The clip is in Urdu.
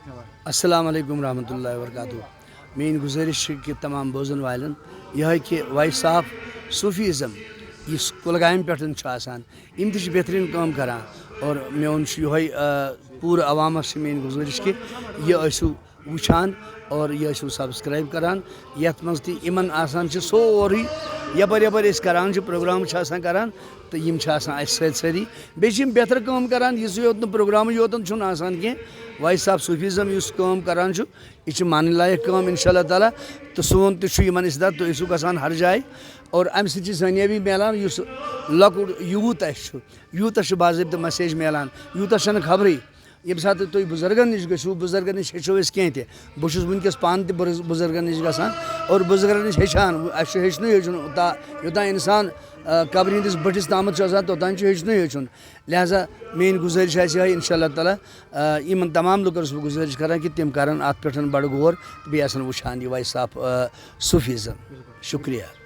السلام علیکم ورحمۃ اللہ وبرکاتہ. میری گزارش کہ تمام بوزن والن یہ کہ وائس آف صوفیزم اس کلگام پہ بہترین کام کران اور میون یہ پور عوامس سے میری گزارش کہ یہ ٲسِو وچھان اور یہ ٲسِو سبسکرائب کران یتھ مز تمن آسان سورُے یپر یپر أسۍ کران پروگرام کران تو یم سۭتۍ بیٚیہِ بہتر کٲم کران یُس یوت نہٕ پروگرامٕے یوتن چھُنہٕ آسان کینٛہہ وائس آف صوفیزم اس کٲم کران یہ مانن لائق کٲم انشاء اللہ تعالیٰ تو سون تمن اصداد تُہۍ ٲسِو گژھان ہر جایہِ اور امہِ سۭتۍ چھِ زٲنیٲبی میلان یُس لۄکُٹ یوٗتھ اَسہِ چھُ یوٗتھَس چھِ باضٲبطہٕ مسیج میلان یوٗتھَس چھَنہٕ خبرٕے ییٚمہِ ساتہٕ تُہۍ بُزرگن نِش گٔژھِو بُزرگن نِش ہیٚچھو أسۍ کینٛہہ تہِ بہٕ چھُس وٕنکٮ۪س پانہٕ تہِ بُزرگن نِش گژھان اور بُزرگن نِش ہیٚچھان اَسہِ چھُ ہیٚچھنُے ہیٚچھُن یوٚتام اِنسان قبرِ ہِنٛدِس بٔٹھِس تامَتھ چھُ آسان توٚتام چھُ ہیٚچھنُے ہیٚچھُن لہذا میٛٲنۍ گُزٲرِش آسہِ یِہوٚے اِنشاء اللہ تعالیٰ یِمن تمام لُکن چھُس بہٕ گُزٲرِش کران کہ تِم کرن اَتھ پٮ۪ٹھ بڑٕ غور تہٕ بیٚیہِ آسن وٕچھان یہِ وایس آف صوفیزم. شُکریہ.